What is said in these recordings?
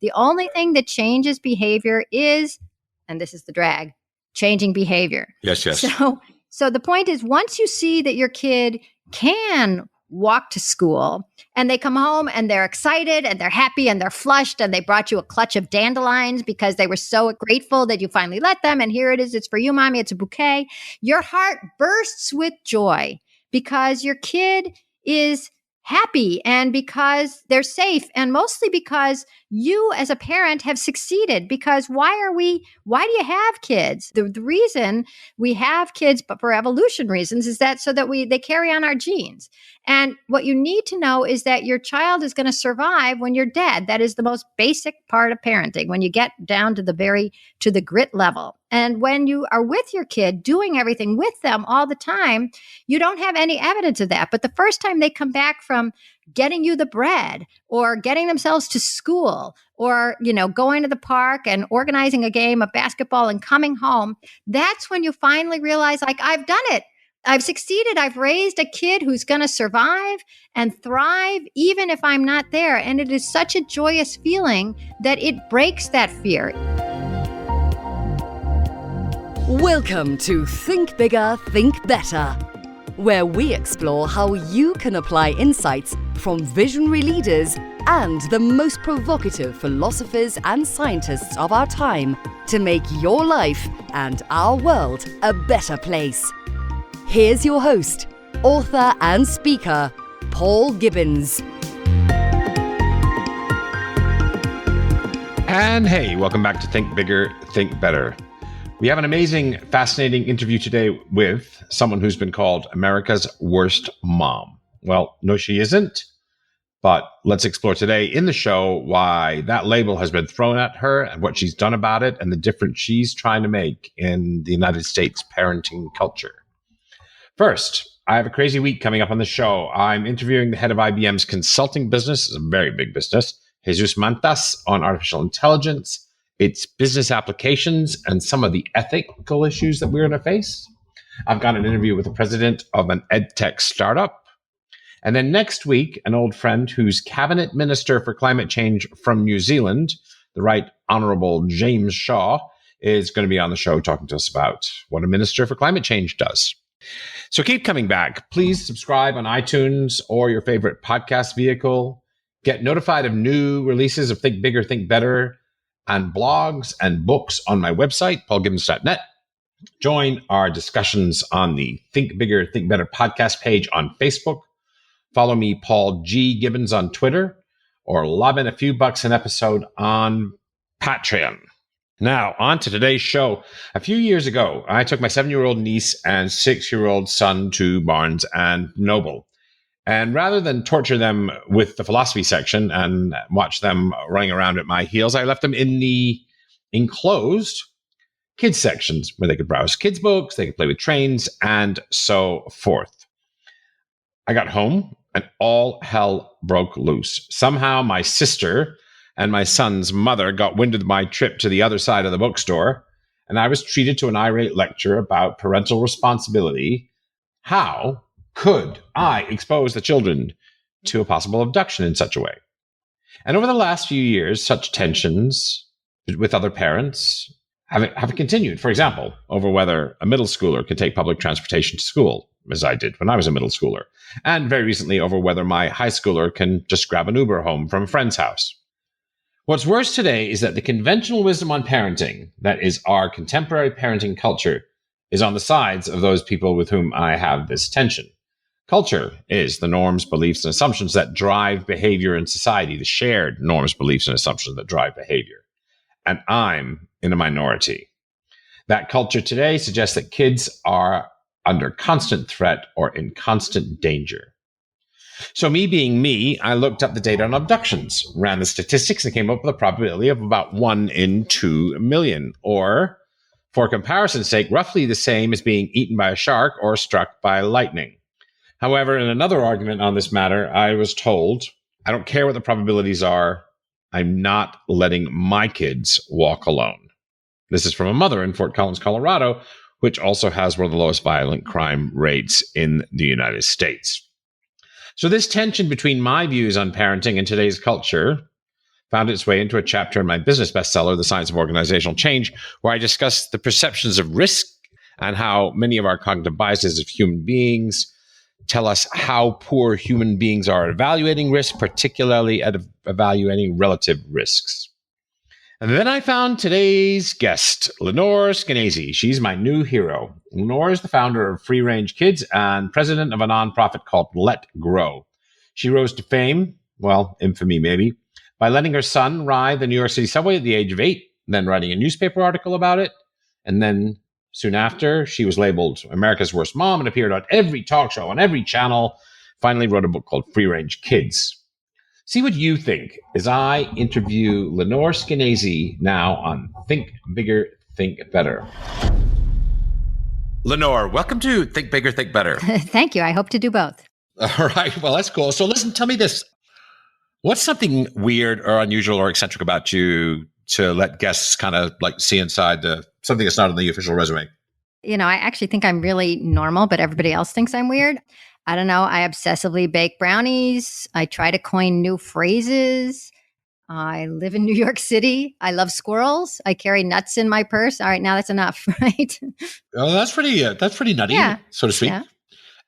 The only thing that changes behavior is, and this is the drag, changing behavior. Yes. So the point is, once you see that your kid can walk to school and they come home and they're excited and they're happy and they're flushed and they brought you a clutch of dandelions because they were so grateful that you finally let them, and here it is, it's for you, mommy, it's a bouquet. Your heart bursts with joy because your kid is happy and because they're safe, and mostly because you as a parent have succeeded. Because why do you have kids? The reason we have kids, but for evolution reasons, is that so that they carry on our genes. And what you need to know is that your child is going to survive when you're dead. That is the most basic part of parenting, when you get down to the grit level. And when you are with your kid, doing everything with them all the time, you don't have any evidence of that. But the first time they come back from getting you the bread or getting themselves to school or, going to the park and organizing a game of basketball and coming home, that's when you finally realize, like, I've done it. I've succeeded. I've raised a kid who's going to survive and thrive even if I'm not there. And it is such a joyous feeling that it breaks that fear. Welcome to Think Bigger, Think Better, where we explore how you can apply insights from visionary leaders and the most provocative philosophers and scientists of our time to make your life and our world a better place. Here's your host, author and speaker, Paul Gibbons. And hey, welcome back to Think Bigger, Think Better. We have an amazing, fascinating interview today with someone who's been called America's worst mom. Well, no, she isn't. But let's explore today in the show why that label has been thrown at her and what she's done about it and the difference she's trying to make in the United States parenting culture. First, I have a crazy week coming up on the show. I'm interviewing the head of IBM's consulting business. It's a very big business, Jesus Mantas, on artificial intelligence, its business applications, and some of the ethical issues that we're going to face. I've got an interview with the president of an edtech startup. And then next week, an old friend who's cabinet minister for climate change from New Zealand, the Right Honorable James Shaw, is going to be on the show talking to us about what a minister for climate change does. So keep coming back. Please subscribe on iTunes or your favorite podcast vehicle. Get notified of new releases of Think Bigger, Think Better and blogs and books on my website, paulgibbons.net. Join our discussions on the Think Bigger, Think Better podcast page on Facebook. Follow me, Paul G. Gibbons, on Twitter, or lob in a few bucks an episode on Patreon. Now, on to today's show. A few years ago, I took my 7-year-old niece and 6-year-old son to Barnes and Noble. And rather than torture them with the philosophy section and watch them running around at my heels, I left them in the enclosed kids sections where they could browse kids' books, they could play with trains, and so forth. I got home and all hell broke loose. Somehow my sister and my son's mother got wind of my trip to the other side of the bookstore, and I was treated to an irate lecture about parental responsibility. How could I expose the children to a possible abduction in such a way? And over the last few years, such tensions with other parents have continued. For example, over whether a middle schooler could take public transportation to school, as I did when I was a middle schooler. And very recently over whether my high schooler can just grab an Uber home from a friend's house. What's worse today is that the conventional wisdom on parenting, that is our contemporary parenting culture, is on the sides of those people with whom I have this tension. Culture is the norms, beliefs, and assumptions that drive behavior in society, the shared norms, beliefs, and assumptions that drive behavior. And I'm in a minority. That culture today suggests that kids are under constant threat or in constant danger. So me being me, I looked up the data on abductions, ran the statistics, and came up with a probability of about 1 in 2 million, or, for comparison's sake, roughly the same as being eaten by a shark or struck by lightning. However, in another argument on this matter, I was told, I don't care what the probabilities are, I'm not letting my kids walk alone. This is from a mother in Fort Collins, Colorado, which also has one of the lowest violent crime rates in the United States. So this tension between my views on parenting and today's culture found its way into a chapter in my business bestseller, The Science of Organizational Change, where I discuss the perceptions of risk and how many of our cognitive biases of human beings tell us how poor human beings are at evaluating risk, particularly at evaluating relative risks. And then I found today's guest, Lenore Skenazy. She's my new hero. Lenore is the founder of Free Range Kids and president of a nonprofit called Let Grow. She rose to fame, well, infamy maybe, by letting her son ride the New York City subway at the age of 8, then writing a newspaper article about it. And then soon after, she was labeled America's Worst Mom and appeared on every talk show, on every channel, finally wrote a book called Free Range Kids. See what you think as I interview Lenore Skenazy now on Think Bigger, Think Better. Lenore, welcome to Think Bigger, Think Better. Thank you. I hope to do both. All right. Well, that's cool. So listen, tell me this. What's something weird or unusual or eccentric about you to let guests kind of like see inside something that's not on the official resume? I actually think I'm really normal, but everybody else thinks I'm weird. I don't know. I obsessively bake brownies. I try to coin new phrases. I live in New York City. I love squirrels. I carry nuts in my purse. All right, now that's enough, right? Oh, that's pretty nutty, so to speak. Yeah.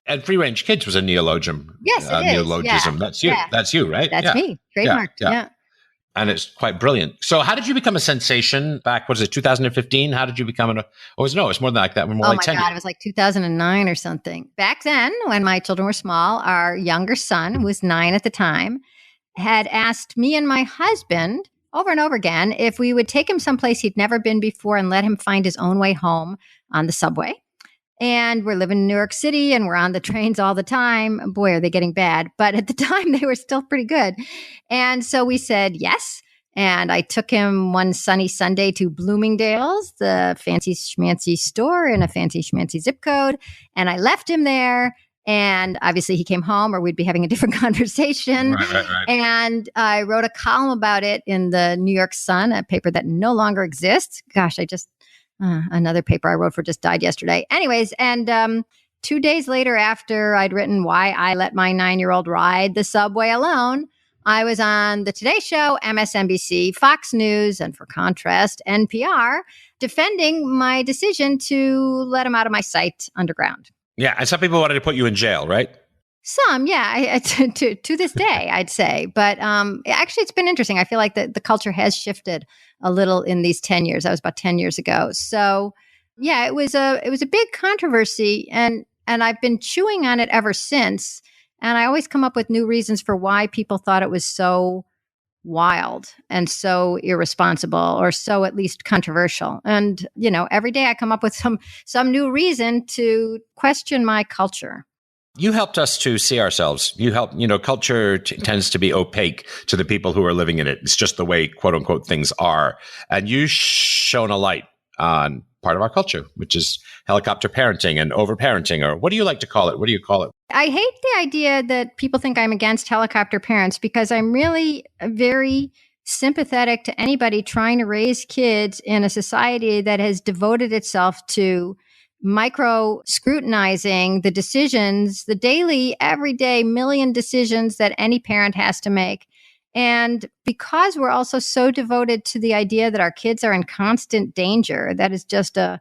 And Free Range Kids was a neologism. Yes, it is. Neologism. Yeah. That's you. Yeah. That's you, right? That's me. Trademarked. Yeah. And it's quite brilliant. So how did you become a sensation back, 2015? How did you become it's more than like that. More like 10 God, it was like 2009 or something. Back then, when my children were small, our younger son, who was 9 at the time, had asked me and my husband over and over again if we would take him someplace he'd never been before and let him find his own way home on the subway. And we're living in New York City and we're on the trains all the time. Boy, are they getting bad. But at the time, they were still pretty good. And so we said yes. And I took him one sunny Sunday to Bloomingdale's, the fancy schmancy store in a fancy schmancy zip code. And I left him there. And obviously he came home or we'd be having a different conversation. Right. And I wrote a column about it in the New York Sun, a paper that no longer exists. Gosh, another paper I wrote for just died yesterday. Anyways, and 2 days later, after I'd written why I let my 9-year-old ride the subway alone, I was on the Today Show, MSNBC, Fox News, and for contrast, NPR, defending my decision to let him out of my sight underground. Yeah, and some people wanted to put you in jail, right? Some, yeah, to this day, I'd say. But actually, it's been interesting. I feel like the culture has shifted a little in these 10 years. That was about 10 years ago. So, yeah, it was a big controversy, and I've been chewing on it ever since. And I always come up with new reasons for why people thought it was so wild and so irresponsible, or so at least controversial. And every day I come up with some new reason to question my culture. You helped us to see ourselves. You help, culture tends to be opaque to the people who are living in it. It's just the way, quote unquote, things are. And you shone a light on part of our culture, which is helicopter parenting and overparenting, or what do you like to call it? What do you call it? I hate the idea that people think I'm against helicopter parents, because I'm really very sympathetic to anybody trying to raise kids in a society that has devoted itself to micro scrutinizing the decisions, the daily, everyday million decisions that any parent has to make. And because we're also so devoted to the idea that our kids are in constant danger, that is just a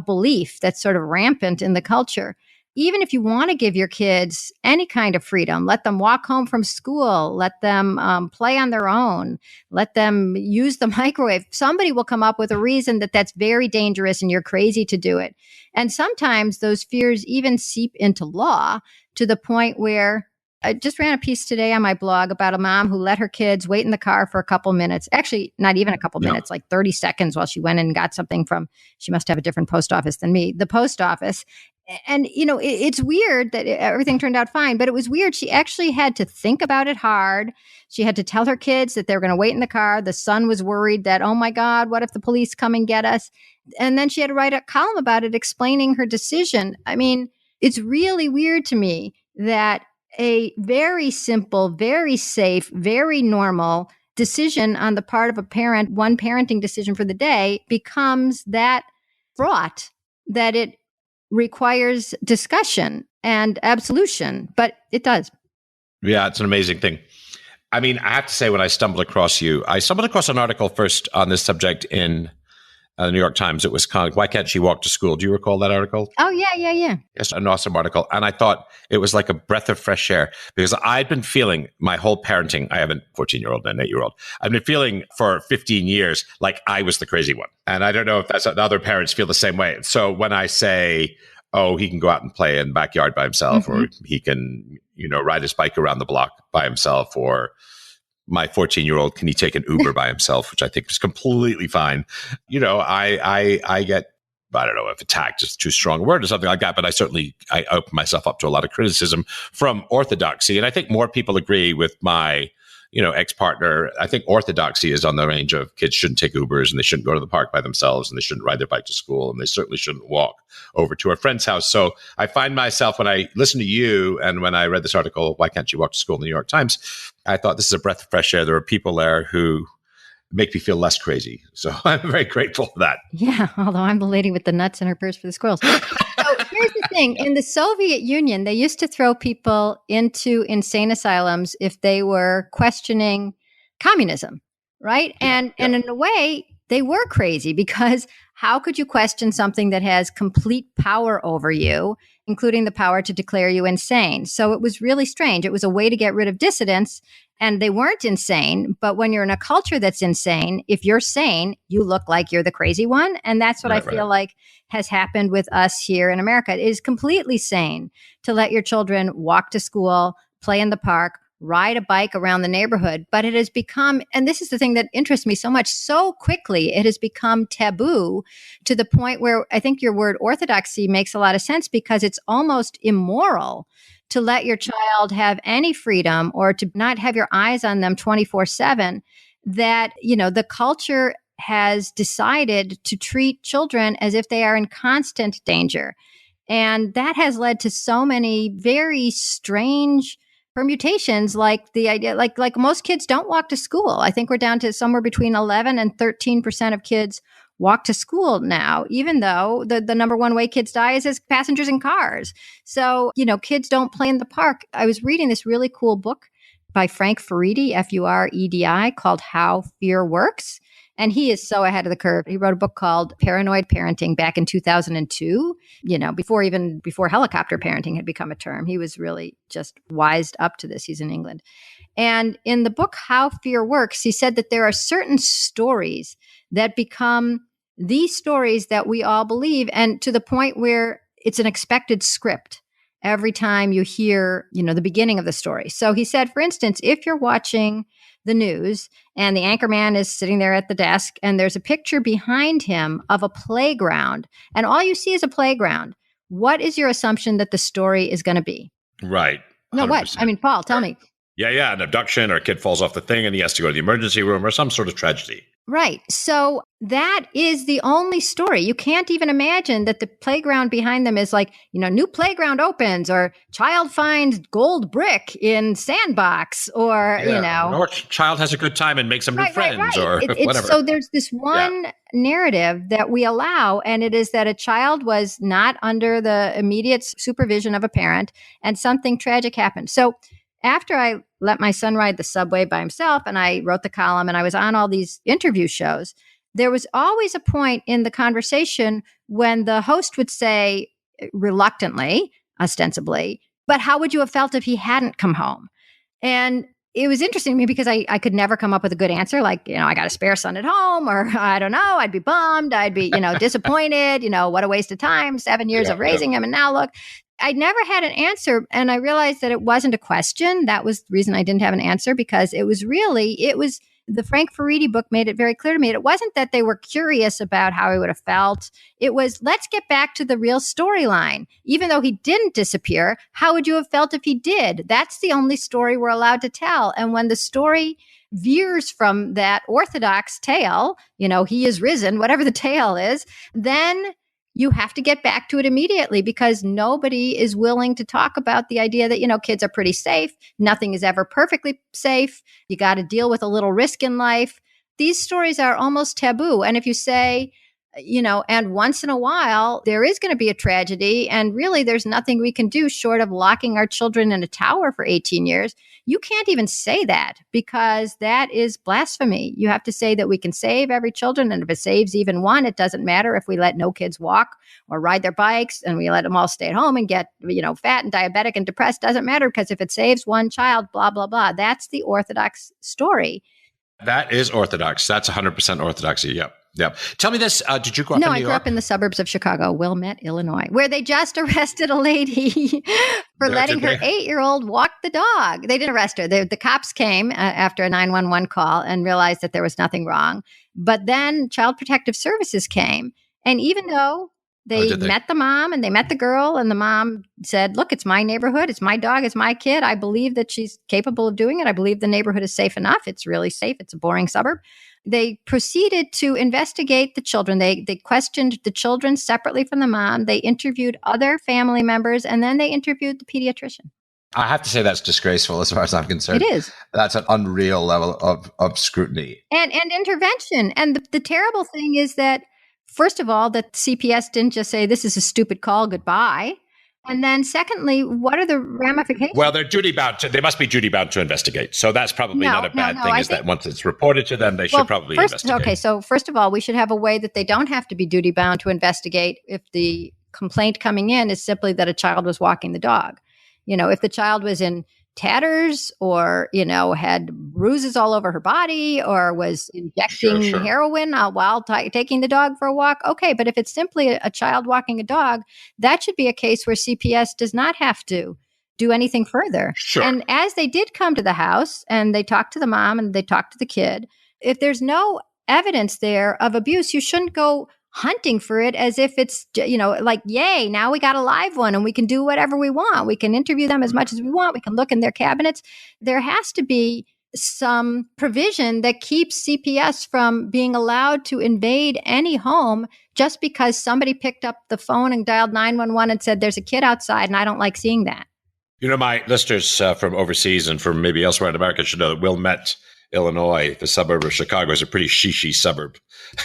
belief that's sort of rampant in the culture. Even if you want to give your kids any kind of freedom, let them walk home from school, let them play on their own, let them use the microwave, somebody will come up with a reason that that's very dangerous and you're crazy to do it. And sometimes those fears even seep into law, to the point where I just ran a piece today on my blog about a mom who let her kids wait in the car for a couple minutes. Actually, not even a couple minutes, like 30 seconds, while she went and got something from, she must have a different post office than me, the post office. And, it's weird that everything turned out fine, but it was weird. She actually had to think about it hard. She had to tell her kids that they were going to wait in the car. The son was worried that, oh my God, what if the police come and get us? And then she had to write a column about it, explaining her decision. I mean, it's really weird to me that a very simple, very safe, very normal decision on the part of a parent, one parenting decision for the day, becomes that fraught that it requires discussion and absolution, but it does. Yeah, it's an amazing thing. I mean, I have to say, when I stumbled across an article first on this subject in the New York Times. It was kind of, why can't she walk to school? Do you recall that article? Oh, yeah. Yes, an awesome article. And I thought it was like a breath of fresh air because I'd been feeling my whole parenting. I have a 14-year-old and an 8-year-old. I've been feeling for 15 years like I was the crazy one. And I don't know if that's other parents feel the same way. So when I say, oh, he can go out and play in the backyard by himself, or he can, ride his bike around the block by himself, or my 14-year-old, can he take an Uber by himself, which I think is completely fine. I get, I don't know if attacked is too strong a word or something like that, but I open myself up to a lot of criticism from orthodoxy. And I think more people agree with my, ex-partner. I think orthodoxy is on the range of kids shouldn't take Ubers, and they shouldn't go to the park by themselves, and they shouldn't ride their bike to school, and they certainly shouldn't walk over to a friend's house. So I find myself, when I listen to you and when I read this article, why can't you walk to school in the New York Times? I thought this is a breath of fresh air. There are people there who make me feel less crazy. So I'm very grateful for that. Yeah, although I'm the lady with the nuts in her purse for the squirrels. So here's the thing. In the Soviet Union, they used to throw people into insane asylums if they were questioning communism, right? And in a way, they were crazy, because how could you question something that has complete power over you, including the power to declare you insane? So it was really strange. It was a way to get rid of dissidents, and they weren't insane. But when you're in a culture that's insane, if you're sane, you look like you're the crazy one. And that's what I feel like has happened with us here in America. It is completely sane to let your children walk to school, play in the park, ride a bike around the neighborhood. But it has become, and this is the thing that interests me so much, so quickly, it has become taboo to the point where I think your word orthodoxy makes a lot of sense, because it's almost immoral to let your child have any freedom or to not have your eyes on them 24/7, that, the culture has decided to treat children as if they are in constant danger. And that has led to so many very strange permutations, like the idea, like most kids don't walk to school. I think we're down to somewhere between 11 and 13% of kids walk to school now, even though the number one way kids die is as passengers in cars. So, kids don't play in the park. I was reading this really cool book by Frank Furedi, F-U-R-E-D-I, called How Fear Works. And he is so ahead of the curve. He wrote a book called Paranoid Parenting back in 2002, before helicopter parenting had become a term. He was really just wised up to this. He's in England. And in the book, How Fear Works, he said that there are certain stories that become these stories that we all believe, and to the point where it's an expected script every time you hear, the beginning of the story. So he said, for instance, if you're watching the news and the anchorman is sitting there at the desk and there's a picture behind him of a playground and all you see is a playground, what is your assumption that the story is going to be? Right. 100%. No, what? I mean, Paul, tell me. Yeah. An abduction, or a kid falls off the thing and he has to go to the emergency room, or some sort of tragedy. Right. So that is the only story. You can't even imagine that the playground behind them is like, new playground opens, or child finds gold brick in sandbox, or, or child has a good time and makes some new friends, or whatever. So there's this one narrative that we allow, and it is that a child was not under the immediate supervision of a parent and something tragic happened. So after I let my son ride the subway by himself and I wrote the column and I was on all these interview shows, there was always a point in the conversation when the host would say, reluctantly, ostensibly, but how would you have felt if he hadn't come home? And it was interesting to me because I could never come up with a good answer. Like, I got a spare son at home, or I don't know, I'd be bummed. I'd be, disappointed, what a waste of time, 7 years of raising him. And now look, I never had an answer. And I realized that it wasn't a question. That was the reason I didn't have an answer, because it was the Frank Furedi book made it very clear to me. It wasn't that they were curious about how he would have felt. It was, let's get back to the real storyline. Even though he didn't disappear, how would you have felt if he did? That's the only story we're allowed to tell. And when the story veers from that orthodox tale, he is risen, whatever the tale is, then you have to get back to it immediately, because nobody is willing to talk about the idea that, kids are pretty safe. Nothing is ever perfectly safe. You got to deal with a little risk in life. These stories are almost taboo. And if you say, And once in a while, there is going to be a tragedy. And really, there's nothing we can do short of locking our children in a tower for 18 years. You can't even say that because that is blasphemy. You have to say that we can save every children. And if it saves even one, it doesn't matter if we let no kids walk or ride their bikes and we let them all stay at home and get, fat and diabetic and depressed. Doesn't matter because if it saves one child, blah, blah, blah. That's the Orthodox story. That is Orthodox. That's 100% Orthodoxy. Yep. Yep. Tell me this. Did you grow up No, in New I York? grew up in the suburbs of Chicago, Wilmette, Illinois, where they just arrested a lady for letting her 8-year-old walk the dog. They didn't arrest her. The cops came after a 911 call and realized that there was nothing wrong. But then Child Protective Services came. And even though they met the mom and they met the girl and the mom said, look, it's my neighborhood. It's my dog. It's my kid. I believe that she's capable of doing it. I believe the neighborhood is safe enough. It's really safe. It's a boring suburb. They proceeded to investigate the children. They questioned the children separately from the mom. They interviewed other family members, and then they interviewed the pediatrician. I have to say that's disgraceful as far as I'm concerned. It is. That's an unreal level of scrutiny. And intervention. And the terrible thing is that, first of all, that CPS didn't just say, this is a stupid call, goodbye. And then secondly, what are the ramifications? Well, they're duty bound. They must be duty bound to investigate. So that's probably not a bad thing, is that once it's reported to them, they should probably investigate. Okay, so first of all, we should have a way that they don't have to be duty bound to investigate if the complaint coming in is simply that a child was walking the dog. If the child was in tatters or, had bruises all over her body or was injecting heroin while taking the dog for a walk. Okay. But if it's simply a child walking a dog, that should be a case where CPS does not have to do anything further. Sure. And as they did come to the house and they talked to the mom and they talked to the kid, if there's no evidence there of abuse, you shouldn't go hunting for it as if it's, like, yay, now we got a live one and we can do whatever we want. We can interview them as much as we want. We can look in their cabinets. There has to be some provision that keeps CPS from being allowed to invade any home just because somebody picked up the phone and dialed 911 and said, there's a kid outside and I don't like seeing that. My listeners from overseas and from maybe elsewhere in America should know that Wilmette, Illinois, the suburb of Chicago, is a pretty shishy suburb.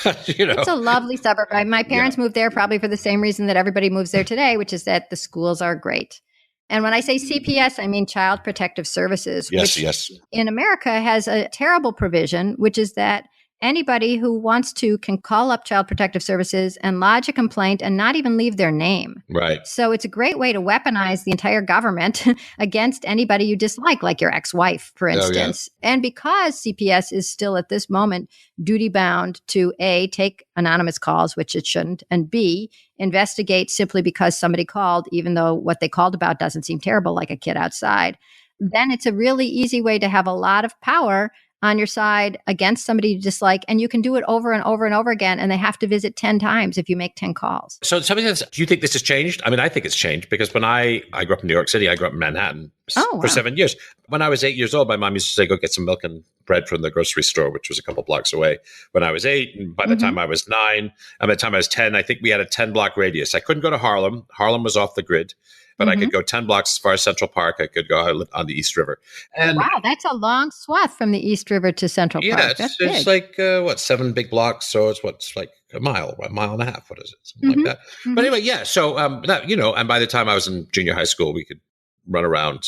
It's a lovely suburb. My parents moved there probably for the same reason that everybody moves there today, which is that the schools are great. And when I say CPS, I mean Child Protective Services, which in America has a terrible provision, which is that anybody who wants to can call up Child Protective Services and lodge a complaint and not even leave their name. Right. So it's a great way to weaponize the entire government against anybody you dislike, like your ex-wife, for instance. And because CPS is still at this moment duty bound to A, take anonymous calls, which it shouldn't, and B, investigate simply because somebody called, even though what they called about doesn't seem terrible, like a kid outside, then it's a really easy way to have a lot of power on your side against somebody you dislike, and you can do it over and over and over again, and they have to visit 10 times if you make 10 calls. So tell me this, do you think this has changed? I mean, I think it's changed because when I grew up in New York City, I grew up in Manhattan for 7 years. When I was 8 years old, my mom used to say, go get some milk and bread from the grocery store, which was a couple blocks away when I was 8. And by the time I was 9, and by the time I was 10, I think we had a 10-block radius. I couldn't go to Harlem. Harlem was off the grid. But I could go 10 blocks as far as Central Park. I could go on the East River. And wow, that's a long swath from the East River to Central Park. Yeah, it's like, 7 big blocks. So it's like a mile and a half. What is it? Something like that. But anyway, yeah. So, and by the time I was in junior high school, we could run around.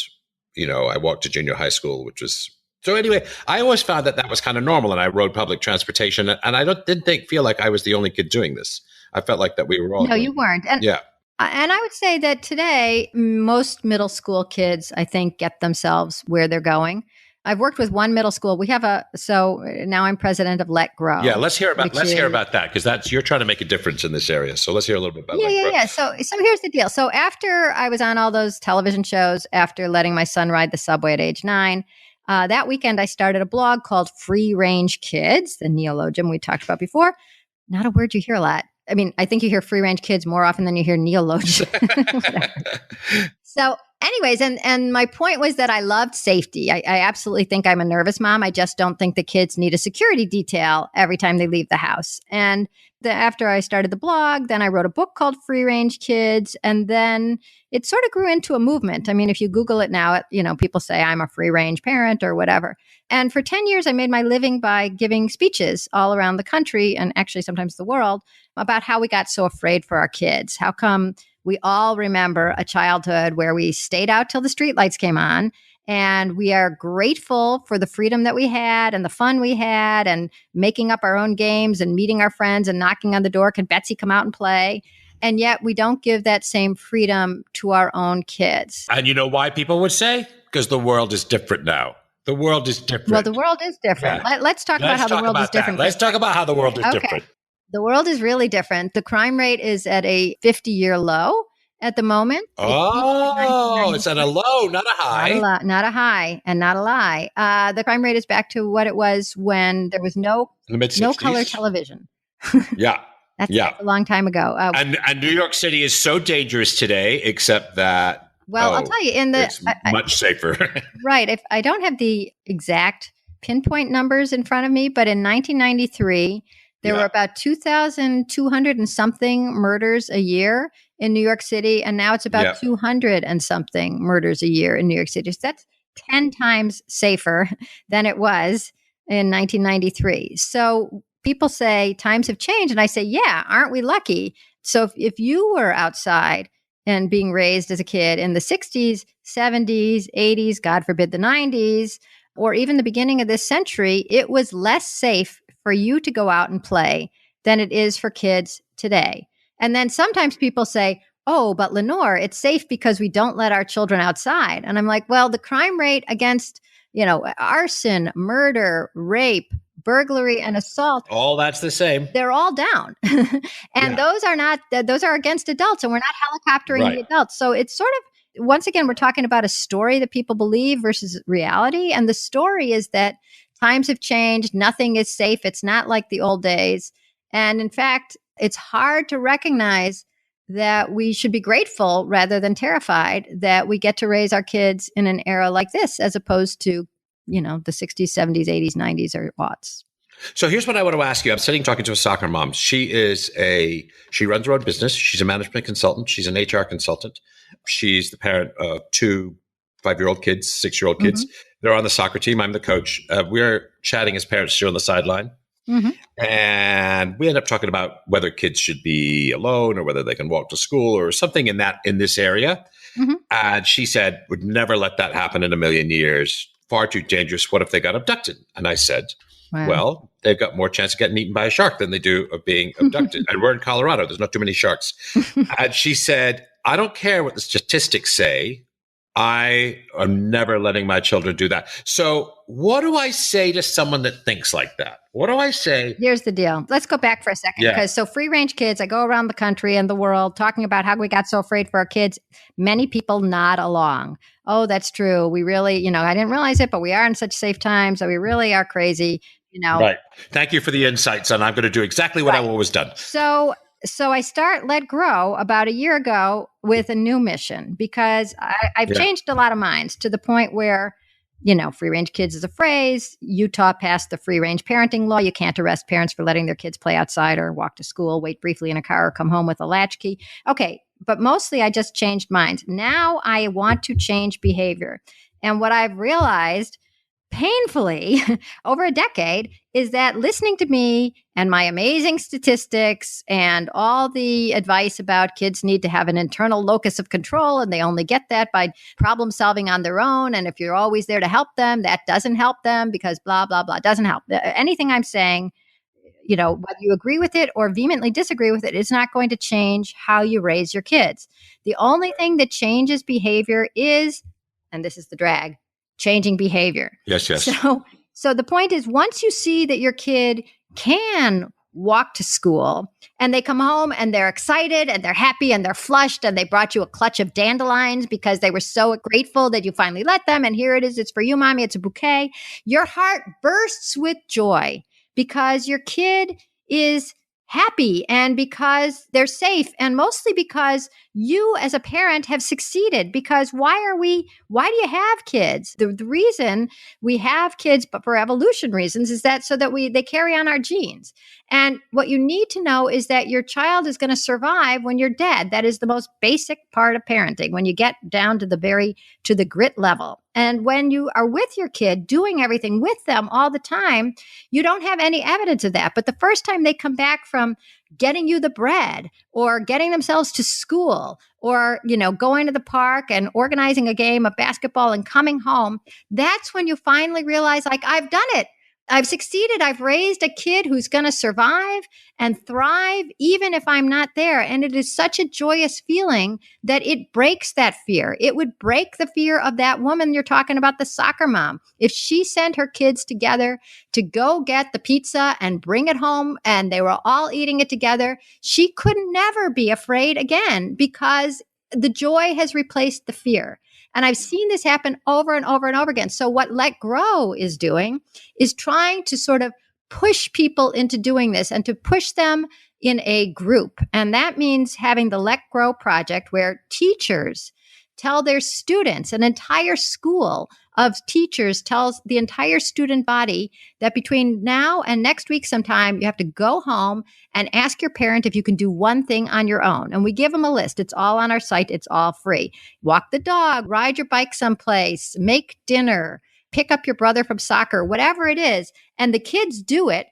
I walked to junior high school, which was... So anyway, I always found that was kind of normal. And I rode public transportation. And I didn't feel like I was the only kid doing this. I felt like that we were all... No, you weren't. And I would say that today, most middle school kids, I think, get themselves where they're going. I've worked with one middle school. So now I'm president of Let Grow. Yeah, let's hear about that, because you're trying to make a difference in this area. So let's hear a little bit about Let Grow. Yeah. So here's the deal. So after I was on all those television shows, after letting my son ride the subway at age 9, that weekend I started a blog called Free Range Kids, the neologism we talked about before. Not a word you hear a lot. I mean, I think you hear free range kids more often than you hear neologism. So anyways, and my point was that I loved safety. I absolutely think I'm a nervous mom. I just don't think the kids need a security detail every time they leave the house. And after I started the blog, then I wrote a book called Free Range Kids. And then it sort of grew into a movement. I mean, if you Google it now, people say I'm a free range parent or whatever. And for 10 years, I made my living by giving speeches all around the country and actually sometimes the world about how we got so afraid for our kids. How come we all remember a childhood where we stayed out till the streetlights came on, and we are grateful for the freedom that we had and the fun we had and making up our own games and meeting our friends and knocking on the door. Can Betsy come out and play? And yet we don't give that same freedom to our own kids. And you know why people would say? Because the world is different now. The world is different. Well, the world is different. Yeah. Let's talk about how the world is different. Let's talk about how the world is different. The world is really different. The crime rate is at a 50-year low at the moment. Oh, it's at a low, not a high. Not a high and not a lie. The crime rate is back to what it was when there was no color television. Yeah. That's a long time ago. And New York City is so dangerous today, except that. Well, I'll tell you, it's much safer. Right. If I don't have the exact pinpoint numbers in front of me, but in 1993, there were about 2,200 and something murders a year in New York City. And now it's about 200 and something murders a year in New York City. So that's 10 times safer than it was in 1993. So people say times have changed. And I say, yeah, aren't we lucky? So if you were outside and being raised as a kid in the 60s, 70s, 80s, God forbid the 90s, or even the beginning of this century, it was less safe for you to go out and play than it is for kids today. And then sometimes people say, oh, but Lenore, it's safe because we don't let our children outside. And I'm like, well, the crime rate against, arson, murder, rape, burglary, and assault. All that's the same. They're all down. And those are against adults, and we're not helicoptering the adults. So it's sort of, once again, we're talking about a story that people believe versus reality. And the story is that times have changed. Nothing is safe. It's not like the old days. And in fact, it's hard to recognize that we should be grateful rather than terrified that we get to raise our kids in an era like this, as opposed to, the 60s, 70s, 80s, 90s, or aughts. So here's what I want to ask you. I'm sitting talking to a soccer mom. She runs her own business. She's a management consultant. She's an HR consultant. She's the parent of 2 5-year-old kids, 6-year-old kids. Mm-hmm. They're on the soccer team. I'm the coach. We're chatting as parents here on the sideline. Mm-hmm. And we end up talking about whether kids should be alone or whether they can walk to school or something in this area. Mm-hmm. And she said, would never let that happen in a million years. Far too dangerous. What if they got abducted? And I said, wow. Well, they've got more chance of getting eaten by a shark than they do of being abducted. And we're in Colorado. There's not too many sharks. And she said, I don't care what the statistics say. I am never letting my children do that. So what do I say to someone that thinks like that? What do I say? Here's the deal. Let's go back for a second. Because free range kids, I go around the country and the world talking about how we got so afraid for our kids. Many people nod along. Oh, that's true. We really, I didn't realize it, but we are in such safe times that we really are crazy, Right. Thank you for the insight, son. I'm going to do exactly what I've always done. So I start Let Grow about a year ago with a new mission because I've changed a lot of minds to the point where, free range kids is a phrase. Utah passed the free range parenting law. You can't arrest parents for letting their kids play outside or walk to school, wait briefly in a car, or come home with a latchkey. Okay. But mostly I just changed minds. Now I want to change behavior. And what I've realized painfully over a decade is that listening to me and my amazing statistics and all the advice about kids need to have an internal locus of control and they only get that by problem solving on their own. And if you're always there to help them, that doesn't help them because blah, blah, blah, doesn't help. Anything I'm saying, whether you agree with it or vehemently disagree with it, it's not going to change how you raise your kids. The only thing that changes behavior is, and this is the drag, changing behavior. Yes. So the point is, once you see that your kid can walk to school and they come home and they're excited and they're happy and they're flushed and they brought you a clutch of dandelions because they were so grateful that you finally let them, and here it is, it's for you, mommy, it's a bouquet, your heart bursts with joy because your kid is happy and because they're safe, and mostly because you as a parent have succeeded. Because why do you have kids? The reason we have kids, but for evolution reasons, is that so that they carry on our genes. And what you need to know is that your child is going to survive when you're dead. That is the most basic part of parenting, when you get down to the grit level. And when you are with your kid, doing everything with them all the time, you don't have any evidence of that. But the first time they come back from getting you the bread or getting themselves to school or, going to the park and organizing a game of basketball and coming home, that's when you finally realize, like, I've done it. I've succeeded. I've raised a kid who's going to survive and thrive, even if I'm not there. And it is such a joyous feeling that it breaks that fear. It would break the fear of that woman you're talking about, the soccer mom. If she sent her kids together to go get the pizza and bring it home and they were all eating it together, she could never be afraid again because the joy has replaced the fear. And I've seen this happen over and over and over again. So what Let Grow is doing is trying to sort of push people into doing this and to push them in a group. And that means having the Let Grow project where teachers tell their students, an entire school of teachers tells the entire student body that between now and next week sometime, you have to go home and ask your parent if you can do one thing on your own. And we give them a list. It's all on our site. It's all free. Walk the dog, ride your bike someplace, make dinner, pick up your brother from soccer, whatever it is. And the kids do it.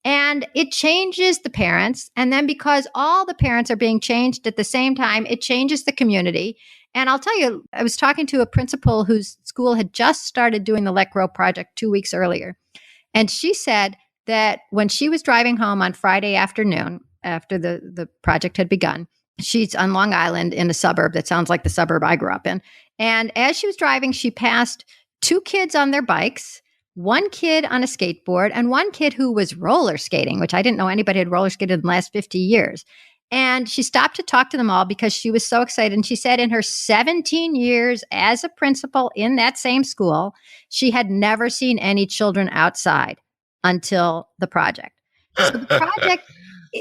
And it changes the parents. And then because all the parents are being changed at the same time, it changes the community. And I'll tell you, I was talking to a principal whose school had just started doing the Let Grow project 2 weeks earlier. And she said that when she was driving home on Friday afternoon, after the project had begun, she's on Long Island in a suburb that sounds like the suburb I grew up in. And as she was driving, she passed 2 kids on their bikes, 1 kid on a skateboard, and 1 kid who was roller skating, which I didn't know anybody had roller skated in the last 50 years. And she stopped to talk to them all because she was so excited. And she said in her 17 years as a principal in that same school, she had never seen any children outside until the project. So the project,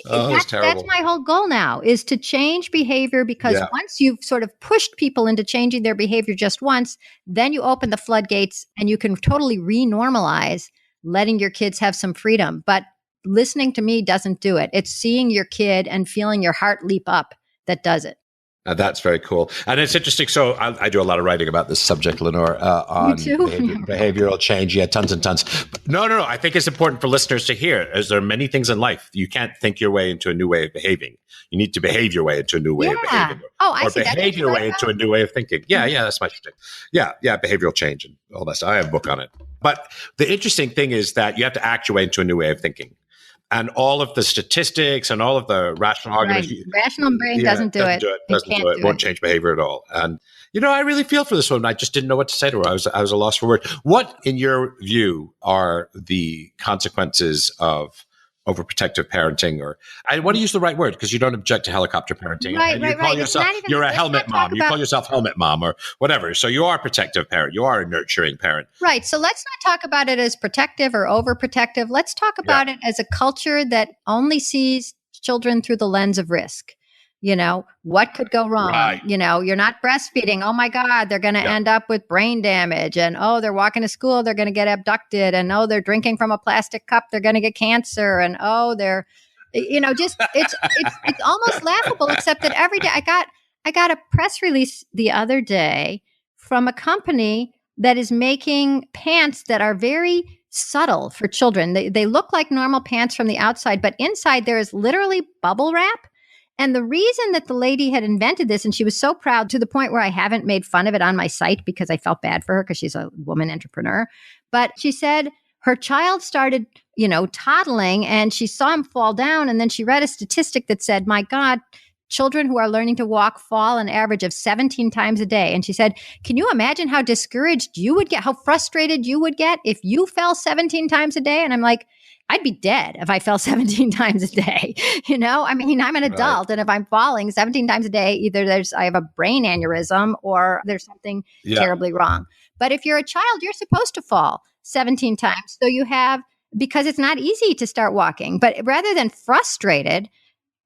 that's my whole goal now, is to change behavior, because once you've sort of pushed people into changing their behavior just once, then you open the floodgates and you can totally re-normalize letting your kids have some freedom. But listening to me doesn't do it. It's seeing your kid and feeling your heart leap up that does it. That's very cool. And it's interesting. So I do a lot of writing about this subject, Lenore, on behavioral change. Yeah, tons and tons. But no. I think it's important for listeners to hear, as there are many things in life. You can't think your way into a new way of behaving. You need to behave your way into a new way of behaving. I see. Behave your way into a new way of thinking. Yeah, that's my thing. Yeah, behavioral change and all that stuff. I have a book on it. But the interesting thing is that you have to act your way into a new way of thinking. And all of the statistics and all of the rational arguments. Rational brain doesn't do it. It won't change behavior at all. And, I really feel for this woman. I just didn't know what to say to her. I was a loss for words. What, in your view, are the consequences of overprotective parenting? Or I want to use the right word because you don't object to helicopter parenting. You call yourself, you're a helmet mom. You call yourself helmet mom or whatever. So you are a protective parent. You are a nurturing parent. Right. So let's not talk about it as protective or overprotective. Let's talk about it as a culture that only sees children through the lens of risk. What could go wrong? Right. You're not breastfeeding. Oh my God, they're going to end up with brain damage. And they're walking to school, they're going to get abducted. And they're drinking from a plastic cup, they're going to get cancer. And they're, it's almost laughable, except that every day I got a press release the other day from a company that is making pants that are very subtle for children. They look like normal pants from the outside, but inside there is literally bubble wrap. And the reason that the lady had invented this, and she was so proud to the point where I haven't made fun of it on my site because I felt bad for her because she's a woman entrepreneur. But she said her child started, toddling and she saw him fall down. And then she read a statistic that said, my God, children who are learning to walk fall an average of 17 times a day. And she said, can you imagine how discouraged you would get, how frustrated you would get if you fell 17 times a day? And I'm like, I'd be dead if I fell 17 times a day. I'm an adult. And if I'm falling 17 times a day, either I have a brain aneurysm or there's something terribly wrong. But if you're a child, you're supposed to fall 17 times. So you have because it's not easy to start walking. But rather than frustrated,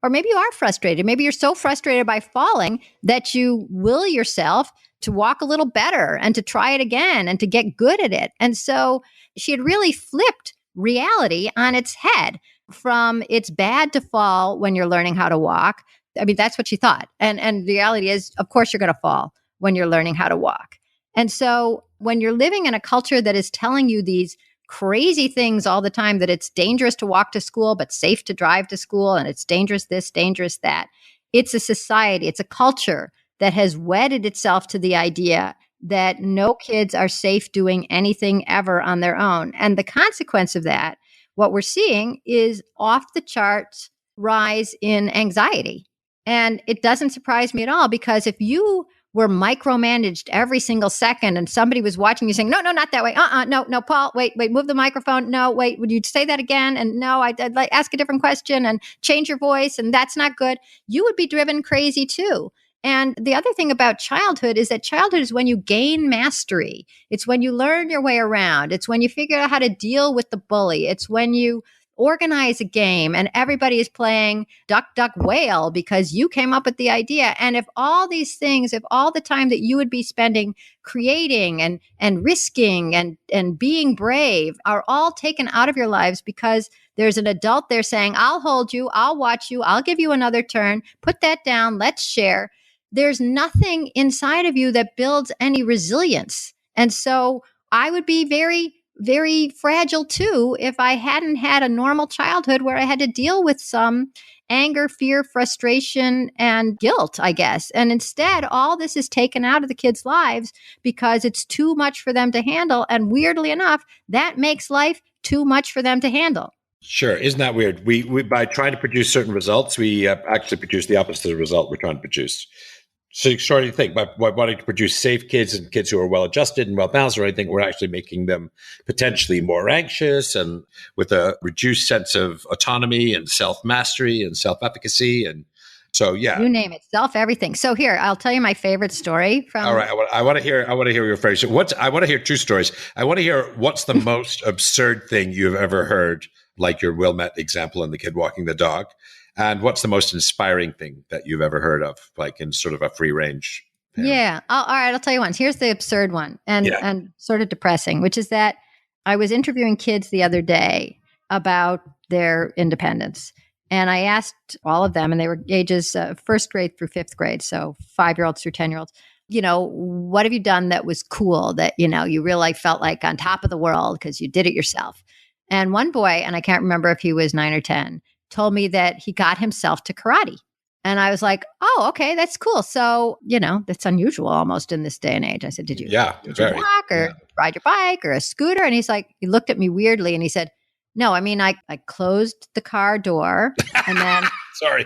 or maybe you are frustrated, maybe you're so frustrated by falling that you will yourself to walk a little better and to try it again and to get good at it. And so she had really flipped reality on its head from it's bad to fall when you're learning how to walk. I mean, that's what she thought. And the reality is, of course, you're going to fall when you're learning how to walk. And so when you're living in a culture that is telling you these crazy things all the time, that it's dangerous to walk to school, but safe to drive to school, and it's dangerous this, dangerous that, it's a society, it's a culture that has wedded itself to the idea that no kids are safe doing anything ever on their own. And the consequence of that, what we're seeing is off the charts rise in anxiety. And it doesn't surprise me at all, because if you were micromanaged every single second and somebody was watching you saying, no, not that way. No, Paul, wait, move the microphone. No, wait, would you say that again? And no, I'd like ask a different question and change your voice. And that's not good. You would be driven crazy too. And the other thing about childhood is that childhood is when you gain mastery. It's when you learn your way around. It's when you figure out how to deal with the bully. It's when you organize a game and everybody is playing duck, duck, whale because you came up with the idea. And if all these things, if all the time that you would be spending creating and risking and being brave are all taken out of your lives because there's an adult there saying, I'll hold you, I'll watch you, I'll give you another turn, put that down, let's share. There's nothing inside of you that builds any resilience. And so I would be very, very fragile too if I hadn't had a normal childhood where I had to deal with some anger, fear, frustration, and guilt, I guess. And instead, all this is taken out of the kids' lives because it's too much for them to handle. And weirdly enough, that makes life too much for them to handle. Sure. Isn't that weird? We by trying to produce certain results, we actually produce the opposite of the result we're trying to produce. So you're starting to think by wanting to produce safe kids and kids who are well-adjusted and well-balanced or anything, we're actually making them potentially more anxious and with a reduced sense of autonomy and self-mastery and self-efficacy. And so, yeah. You name it, everything. So here, I'll tell you my favorite story from. All right. I want to hear your favorite. So I want to hear two stories. I want to hear what's the most absurd thing you've ever heard, like your Wilmette example and the kid walking the dog. And what's the most inspiring thing that you've ever heard of, like in sort of a free range? Yeah. All right. I'll tell you one. Here's the absurd one and sort of depressing, which is that I was interviewing kids the other day about their independence. And I asked all of them, and they were ages first grade through fifth grade. So 5-year-olds through 10-year-olds, what have you done that was cool that, you really felt like on top of the world because you did it yourself? And one boy, and I can't remember if he was 9 or 10, told me that he got himself to karate. And I was like, oh, okay, that's cool. So, that's unusual almost in this day and age. I said, did you walk or ride your bike or a scooter? And he looked at me weirdly and he said, no, I mean, I closed the car door and then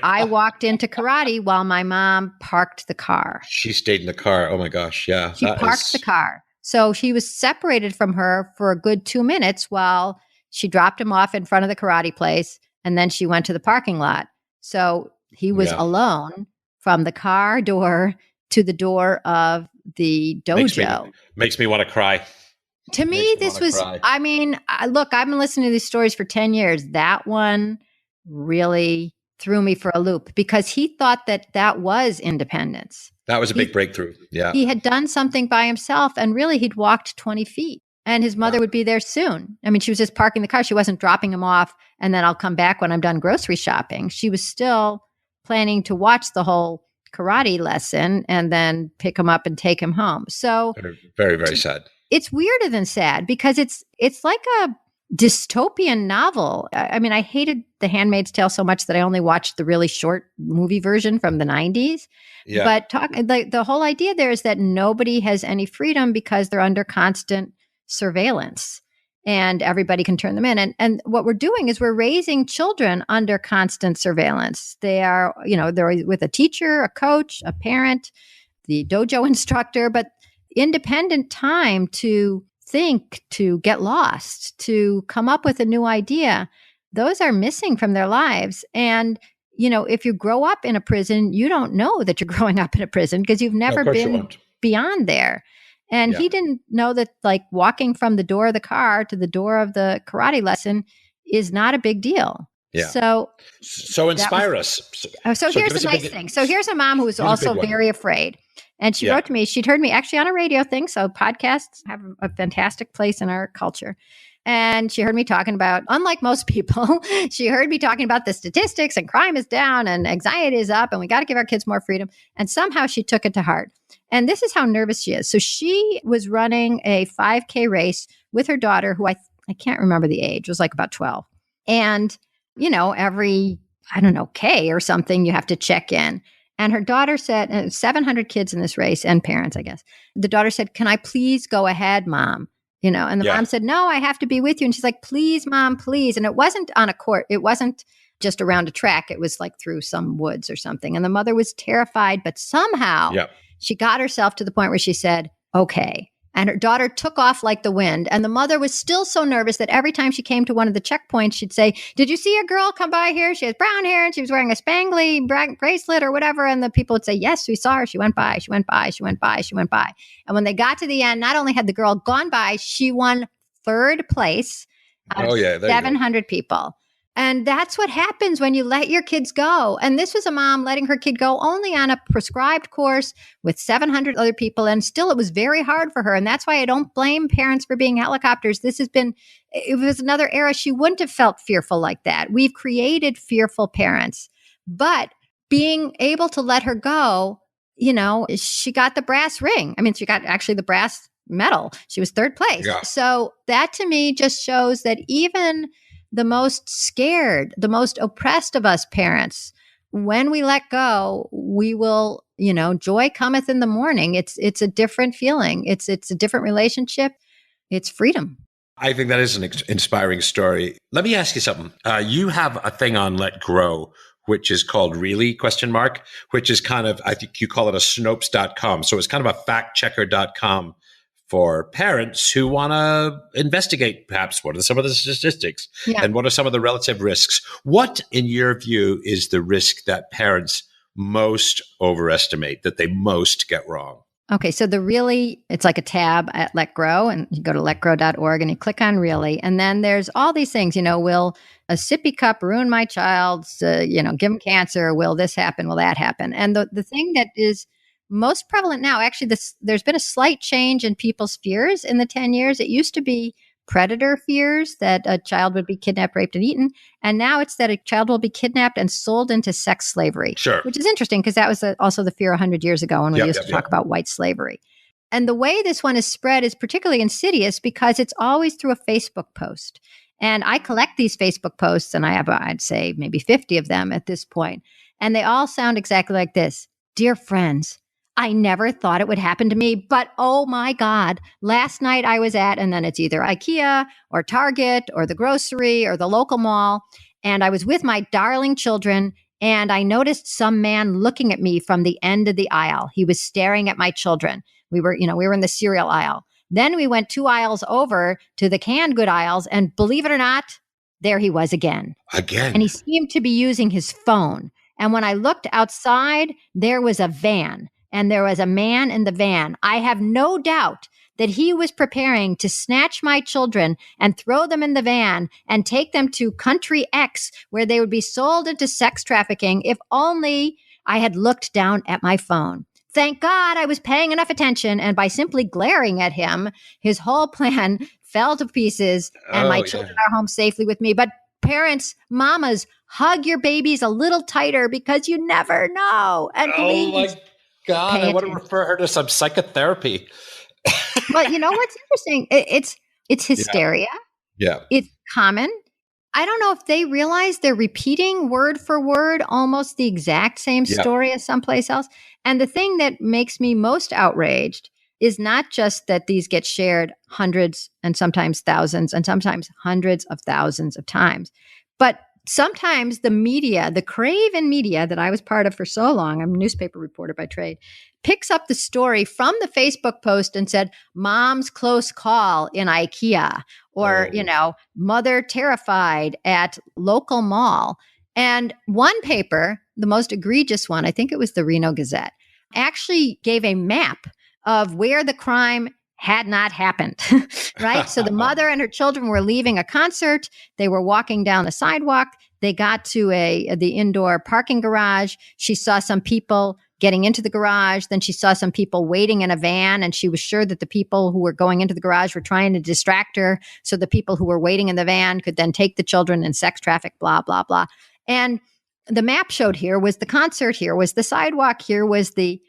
I walked into karate while my mom parked the car. She stayed in the car. Oh my gosh. Yeah. She parked the car. So he was separated from her for a good 2 minutes while she dropped him off in front of the karate place. And then she went to the parking lot. So he was alone from the car door to the door of the dojo. Makes me want to cry. To me, this was, look, I've been listening to these stories for 10 years. That one really threw me for a loop because he thought that was independence. That was a big breakthrough. Yeah. He had done something by himself and really he'd walked 20 feet. And his mother would be there soon. I mean, she was just parking the car. She wasn't dropping him off and then I'll come back when I'm done grocery shopping. She was still planning to watch the whole karate lesson and then pick him up and take him home. So very, very sad. It's weirder than sad because it's like a dystopian novel. I mean, I hated The Handmaid's Tale so much that I only watched the really short movie version from the 90s. Yeah. But the whole idea there is that nobody has any freedom because they're under constant surveillance and everybody can turn them in. And what we're doing is we're raising children under constant surveillance. They are, they're with a teacher, a coach, a parent, the dojo instructor, but independent time to think, to get lost, to come up with a new idea, those are missing from their lives. And, if you grow up in a prison, you don't know that you're growing up in a prison because you've never been beyond there. And Yeah. he didn't know that like walking from the door of the car to the door of the karate lesson is not a big deal. Yeah. So So that inspire was, us. so here's give us the a nice big, thing. So here's a mom who was here's a big also one. very afraid. And she Yeah. wrote to me. She'd heard me actually on a radio thing. So podcasts have a fantastic place in our culture. And she heard me talking about, unlike most people, she heard me talking about the statistics and crime is down and anxiety is up and we got to give our kids more freedom. And somehow she took it to heart. And this is how nervous she is. So she was running a 5K race with her daughter, who I can't remember the age, it was like about 12. And, every, I don't know, K or something, you have to check in. And her daughter said, 700 kids in this race and parents, I guess. The daughter said, "Can I please go ahead, Mom?" And the Yeah. mom said, "No, I have to be with you." And she's like, "Please, Mom, please." And it wasn't on a court. It wasn't just around a track. It was like through some woods or something. And the mother was terrified, but somehow Yeah. she got herself to the point where she said, "Okay." And her daughter took off like the wind. And the mother was still so nervous that every time she came to one of the checkpoints, she'd say, "Did you see a girl come by here? She has brown hair and she was wearing a spangly bracelet or whatever." And the people would say, "Yes, we saw her. She went by, she went by, she went by, she went by." And when they got to the end, not only had the girl gone by, she won third place out of There you go. 700 people. And that's what happens when you let your kids go. And this was a mom letting her kid go only on a prescribed course with 700 other people. And still, it was very hard for her. And that's why I don't blame parents for being helicopters. It was another era. She wouldn't have felt fearful like that. We've created fearful parents. But being able to let her go, she got the brass ring. I mean, she got actually the brass medal. She was third place. Yeah. So that to me just shows that even the most scared, the most oppressed of us parents, when we let go, we will, joy cometh in the morning. It's a different feeling. It's a different relationship. It's freedom. I think that is an inspiring story. Let me ask you something. You have a thing on Let Grow, which is called Really ? Which is kind of, I think you call it a Snopes.com. So it's kind of a factchecker.com for parents who want to investigate perhaps what are some of the statistics and what are some of the relative risks. What, in your view, is the risk that parents most overestimate, that they most get wrong? Okay, so it's like a tab at Let Grow, and you go to letgrow.org and you click on Really. And then there's all these things, will a sippy cup ruin my child's, give him cancer? Will this happen? Will that happen? And the thing that is most prevalent now, actually, there's been a slight change in people's fears in the 10 years. It used to be predator fears that a child would be kidnapped, raped, and eaten. And now it's that a child will be kidnapped and sold into sex slavery, Sure. Which is interesting because that was also the fear 100 years ago when we used to talk about white slavery. And the way this one is spread is particularly insidious because it's always through a Facebook post. And I collect these Facebook posts, and I have, I'd say, maybe 50 of them at this point. And they all sound exactly like this. "Dear friends, I never thought it would happen to me, but oh my God, last night I was at," and then it's either IKEA or Target or the grocery or the local mall, "and I was with my darling children, and I noticed some man looking at me from the end of the aisle. He was staring at my children. We were in the cereal aisle. Then we went 2 aisles over to the canned good aisles, and believe it or not, there he was again. And he seemed to be using his phone. And when I looked outside, there was a van. And there was a man in the van. I have no doubt that he was preparing to snatch my children and throw them in the van and take them to country X, where they would be sold into sex trafficking, if only I had looked down at my phone. Thank God I was paying enough attention, and by simply glaring at him, his whole plan fell to pieces, and my children are home safely with me." But parents, mamas, hug your babies a little tighter because you never know. And please, God, I want to refer her to some psychotherapy. Well, what's interesting? It's hysteria. Yeah. It's common. I don't know if they realize they're repeating word for word almost the exact same story as someplace else. And the thing that makes me most outraged is not just that these get shared hundreds and sometimes thousands and sometimes hundreds of thousands of times, but sometimes the media, the craven media that I was part of for so long, I'm a newspaper reporter by trade, picks up the story from the Facebook post and said, "Mom's close call in IKEA," or, "Mother terrified at local mall." And one paper, the most egregious one, I think it was the Reno Gazette, actually gave a map of where the crime had not happened, right? So the mother and her children were leaving a concert. They were walking down the sidewalk. They got to the indoor parking garage. She saw some people getting into the garage. Then she saw some people waiting in a van, and she was sure that the people who were going into the garage were trying to distract her. So the people who were waiting in the van could then take the children and sex traffic, blah, blah, blah. And the map showed here was the concert, here was the sidewalk, here was the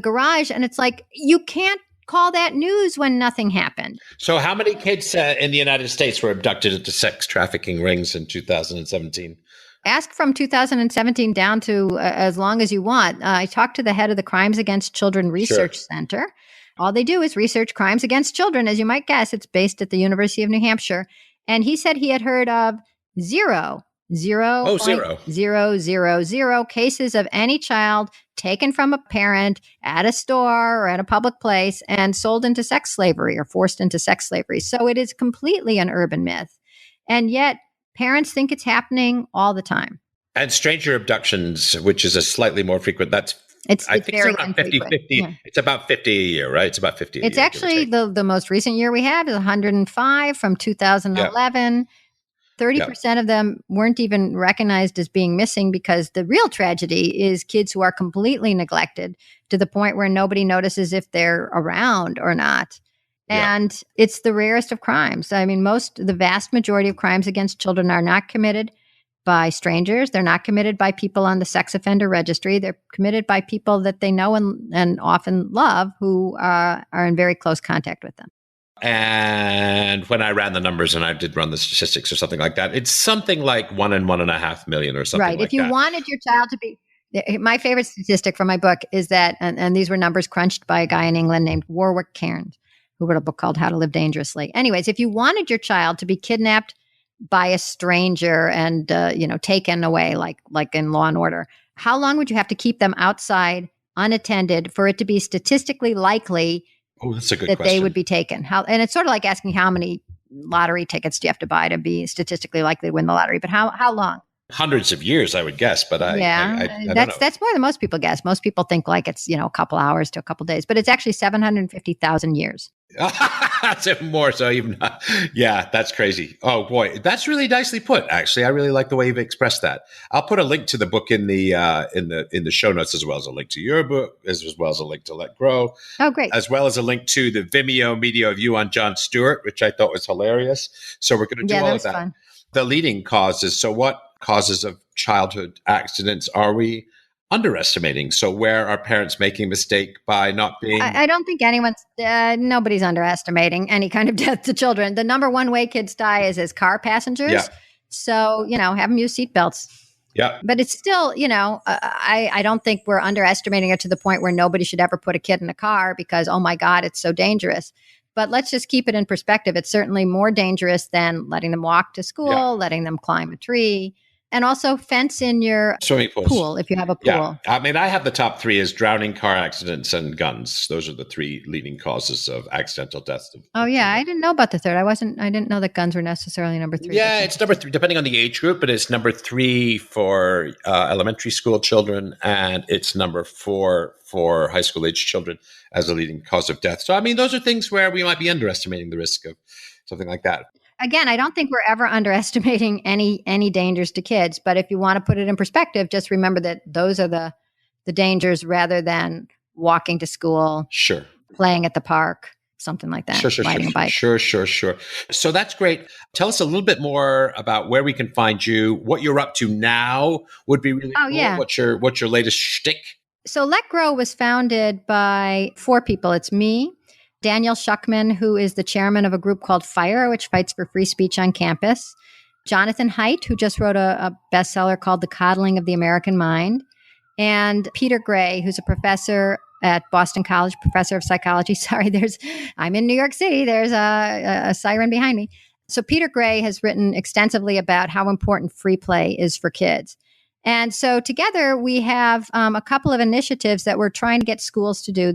garage. And it's like, you can't call that news when nothing happened. So how many kids in the United States were abducted into sex trafficking rings in 2017? Ask from 2017 down to as long as you want. I talked to the head of the Crimes Against Children Research Center. All they do is research crimes against children. As you might guess, it's based at the University of New Hampshire. And he said he had heard of zero cases of any child taken from a parent at a store or at a public place and sold into sex slavery or forced into sex slavery. So it is completely an urban myth. And yet parents think it's happening all the time. And stranger abductions, which is a slightly more frequent, I think very it's around infrequent. 50. Yeah. It's about 50 a year, right? It's about 50 a year. It's actually the most recent year we have is 105 from 2011. Yeah. 30% of them weren't even recognized as being missing because the real tragedy is kids who are completely neglected to the point where nobody notices if they're around or not. And it's the rarest of crimes. I mean, the vast majority of crimes against children are not committed by strangers. They're not committed by people on the sex offender registry. They're committed by people that they know and often love who are in very close contact with them. And when I ran the numbers, and I did run the statistics or something like that, it's something like 1 and 1.5 million or something like that. Right. If you wanted your child to be, my favorite statistic from my book is that, and these were numbers crunched by a guy in England named Warwick Cairns, who wrote a book called How to Live Dangerously. Anyways, if you wanted your child to be kidnapped by a stranger and, taken away, like in Law and Order, how long would you have to keep them outside unattended for it to be statistically likely that's a good that question. They would be taken? And it's sort of like asking how many lottery tickets do you have to buy to be statistically likely to win the lottery? But how long? Hundreds of years, I would guess. But I don't know. That's more than most people guess. Most people think like it's a couple hours to a couple days, but it's actually 750,000 years. That's even more. So even that's crazy. Oh boy, that's really nicely put. Actually, I really like the way you've expressed that. I'll put a link to the book in the show notes, as well as a link to your book, as well as a link to Let Grow. Oh, great! As well as a link to the Vimeo video of you on Jon Stewart, which I thought was hilarious. So we're going to do all of that. Fun. The leading causes. So what causes of childhood accidents are we underestimating? So where are parents making a mistake by not being... I don't think nobody's underestimating any kind of death to children. The number one way kids die is as car passengers. Yeah. So, have them use seatbelts. Yeah. But it's still, I don't think we're underestimating it to the point where nobody should ever put a kid in a car because, oh my God, it's so dangerous. But let's just keep it in perspective. It's certainly more dangerous than letting them walk to school, letting them climb a tree. And also fence in your swimming pool if you have a pool. Yeah. I mean, I have the top three as drowning, car accidents, and guns. Those are the three leading causes of accidental deaths. Oh, yeah. I didn't know about the third. I didn't know that guns were necessarily number three. Yeah, it's number three, depending on the age group, but it's number 3 for elementary school children, and it's number 4 for high school age children as a leading cause of death. So, I mean, those are things where we might be underestimating the risk of something like that. Again, I don't think we're ever underestimating any dangers to kids. But if you want to put it in perspective, just remember that those are the dangers rather than walking to school, playing at the park, something like that, riding a bike. Sure. So that's great. Tell us a little bit more about where we can find you. What you're up to now would be really cool. Yeah. What's your latest shtick? So Let Grow was founded by 4 people. It's me, Daniel Schuckman, who is the chairman of a group called FIRE, which fights for free speech on campus. Jonathan Haidt, who just wrote a bestseller called The Coddling of the American Mind. And Peter Gray, who's a professor at Boston College, professor of psychology. Sorry, I'm in New York City. There's a siren behind me. So Peter Gray has written extensively about how important free play is for kids. And so together we have a couple of initiatives that we're trying to get schools to do.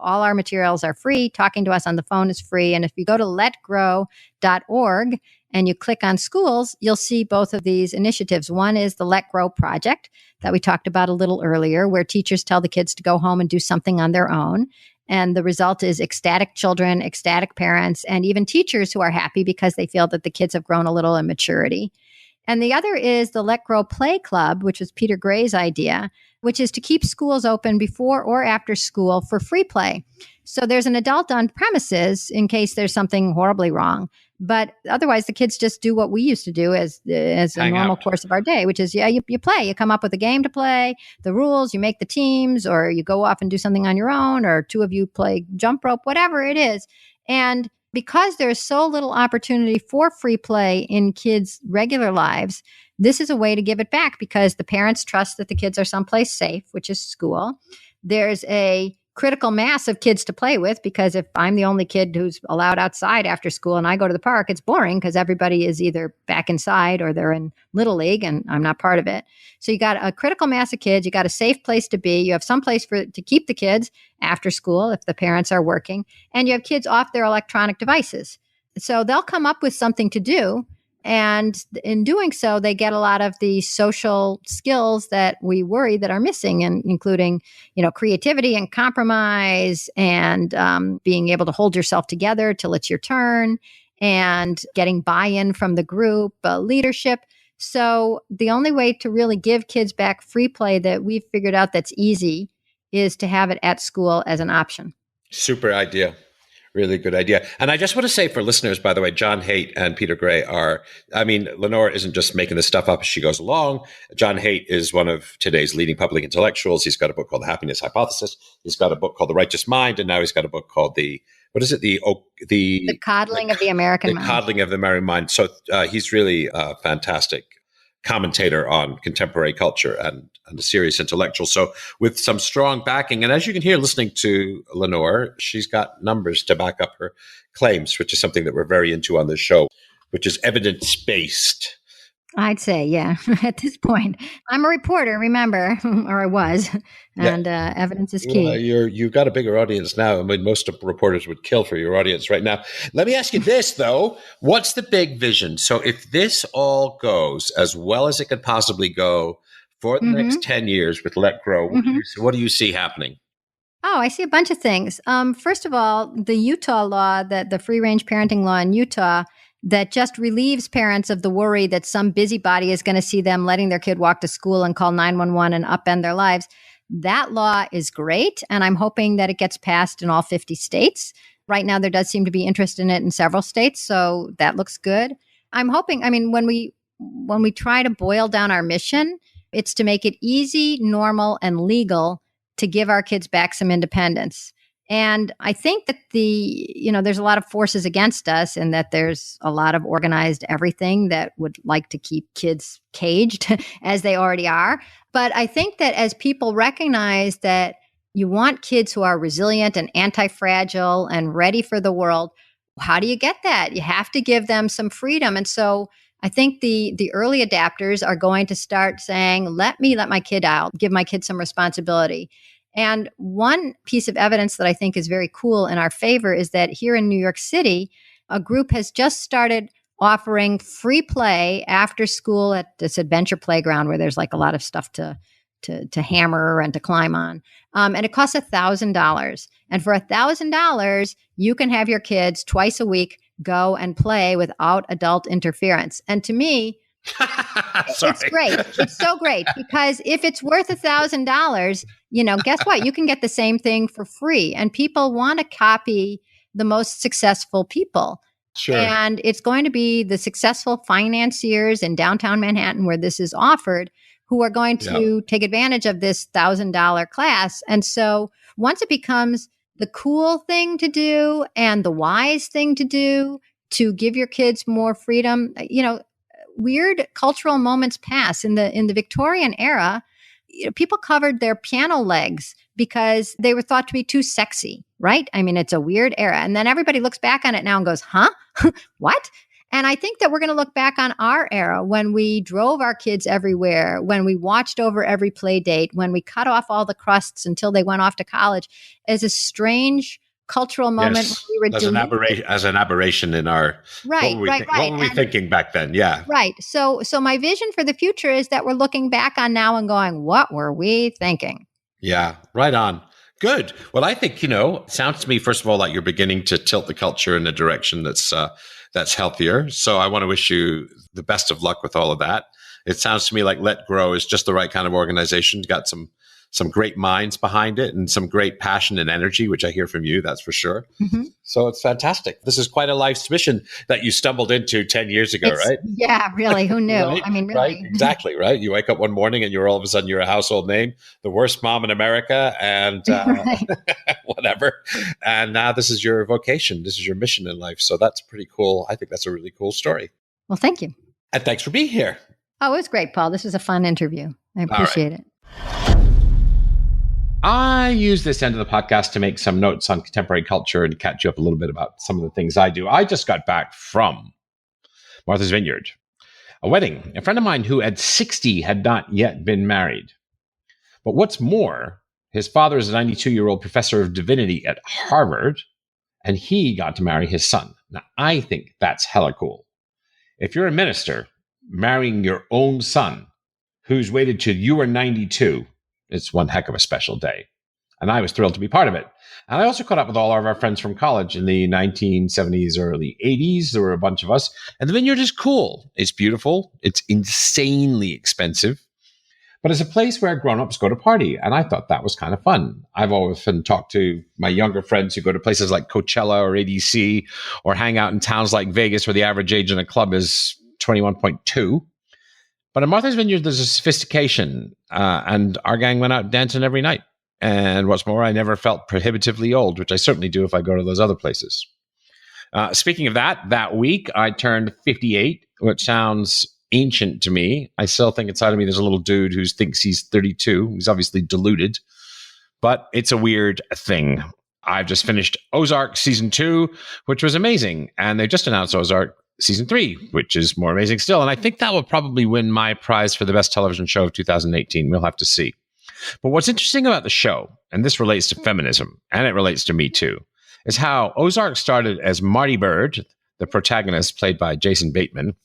All our materials are free. Talking to us on the phone is free. And if you go to letgrow.org and you click on schools, you'll see both of these initiatives. One is the Let Grow project that we talked about a little earlier, where teachers tell the kids to go home and do something on their own. And the result is ecstatic children, ecstatic parents, and even teachers who are happy because they feel that the kids have grown a little in maturity. And the other is the Let Grow Play Club, which was Peter Gray's idea, which is to keep schools open before or after school for free play. So there's an adult on premises in case there's something horribly wrong. But otherwise, the kids just do what we used to do as a Hang normal out. course of our day, which is, you play. You come up with a game to play, the rules, you make the teams, or you go off and do something on your own, or two of you play jump rope, whatever it is. And because there's so little opportunity for free play in kids' regular lives, this is a way to give it back because the parents trust that the kids are someplace safe, which is school. There's a critical mass of kids to play with because if I'm the only kid who's allowed outside after school and I go to the park, it's boring because everybody is either back inside or they're in Little League and I'm not part of it. So you got a critical mass of kids. You got a safe place to be. You have some place to keep the kids after school if the parents are working, and you have kids off their electronic devices. So they'll come up with something to do. And in doing so, they get a lot of the social skills that we worry that are missing, and including, creativity and compromise and being able to hold yourself together till it's your turn and getting buy-in from the group, leadership. So the only way to really give kids back free play that we've figured out that's easy is to have it at school as an option. Super idea. Really good idea. And I just want to say for listeners, by the way, John Haidt and Peter Gray Lenore isn't just making this stuff up as she goes along. John Haidt is one of today's leading public intellectuals. He's got a book called The Happiness Hypothesis. He's got a book called The Righteous Mind. And now he's got a book called The Coddling of the American Mind. The Coddling of the American Mind. So he's really a fantastic commentator on contemporary culture and a serious intellectual. So with some strong backing. And as you can hear listening to Lenore, she's got numbers to back up her claims, which is something that we're very into on this show, which is evidence-based. I'd say, yeah, at this point. I'm a reporter, remember, or I was, and evidence is key. You've got a bigger audience now. I mean, most reporters would kill for your audience right now. Let me ask you this, though. What's the big vision? So if this all goes as well as it could possibly go for the next 10 years with Let Grow, what do you see happening? Oh, I see a bunch of things. First of all, the Utah law, the free-range parenting law in Utah, that just relieves parents of the worry that some busybody is going to see them letting their kid walk to school and call 911 and upend their lives. That law is great, and I'm hoping that it gets passed in all 50 states. Right now, there does seem to be interest in it in several states, so that looks good. I'm hoping, when we try to boil down our mission, it's to make it easy, normal, and legal to give our kids back some independence. And I think that there's a lot of forces against us, and that there's a lot of organized everything that would like to keep kids caged as they already are. But I think that as people recognize that you want kids who are resilient and anti-fragile and ready for the world, how do you get that? You have to give them some freedom. And so I think the early adapters are going to start saying, let me let my kid out, give my kid some responsibility. And one piece of evidence that I think is very cool in our favor is that here in New York City, a group has just started offering free play after school at this adventure playground where there's like a lot of stuff to hammer and to climb on. And it costs $1,000. And for $1,000, you can have your kids twice a week go and play without adult interference. And to me, it's great. It's so great because if it's worth $1,000, guess what? You can get the same thing for free. And people want to copy the most successful people. Sure. And it's going to be the successful financiers in downtown Manhattan where this is offered who are going to take advantage of this $1,000 class. And so once it becomes the cool thing to do and the wise thing to do to give your kids more freedom, weird cultural moments pass. In the Victorian era, people covered their piano legs because they were thought to be too sexy, right? It's a weird era. And then everybody looks back on it now and goes, huh? What? And I think that we're going to look back on our era when we drove our kids everywhere, when we watched over every play date, when we cut off all the crusts until they went off to college, as a strange cultural moment Yes, when we were as doing an aberration in our right, right, what right. were we thinking back then? Yeah. Right. So my vision for the future is that we're looking back on now and going, what were we thinking? Yeah, right on. Good. Well, I think, it sounds to me, first of all, like you're beginning to tilt the culture in a direction that's healthier. So I want to wish you the best of luck with all of that. It sounds to me like Let Grow is just the right kind of organization. Got some great minds behind it and some great passion and energy, which I hear from you, that's for sure. Mm-hmm. So it's fantastic. This is quite a life's mission that you stumbled into 10 years ago, right? Yeah, really. Who knew? Right? I mean, really. Right? Exactly, right? You wake up one morning and you're all of a sudden you're a household name, the worst mom in America and Right. whatever. And now this is your vocation. This is your mission in life. So that's pretty cool. I think that's a really cool story. Well, thank you. And thanks for being here. Oh, it was great, Paul. This was a fun interview. I appreciate it. I use this end of the podcast to make some notes on contemporary culture and catch you up a little bit about some of the things I do. I just got back from Martha's Vineyard, a wedding. A friend of mine who at 60 had not yet been married. But what's more, his father is a 92-year-old professor of divinity at Harvard, and he got to marry his son. Now, I think that's hella cool. If you're a minister marrying your own son, who's waited till you were 92, it's one heck of a special day. And I was thrilled to be part of it. And I also caught up with all of our friends from college in the 1970s, early 80s. There were a bunch of us. And the vineyard is cool. It's beautiful. It's insanely expensive. But it's a place where grown-ups go to party. And I thought that was kind of fun. I've often talked to my younger friends who go to places like Coachella or ADC or hang out in towns like Vegas where the average age in a club is 21.2. But in Martha's Vineyard, there's a sophistication, and our gang went out dancing every night. And what's more, I never felt prohibitively old, which I certainly do if I go to those other places. Speaking of that week, I turned 58, which sounds ancient to me. I still think inside of me there's a little dude who thinks he's 32. He's obviously deluded, but it's a weird thing. I've just finished Ozark season 2, which was amazing. And they just announced Ozark season 3, which is more amazing still. And I think that will probably win my prize for the best television show of 2018. We'll have to see. But what's interesting about the show, and this relates to feminism, and it relates to me too, is how Ozark started as Marty Byrde, the protagonist played by Jason Bateman,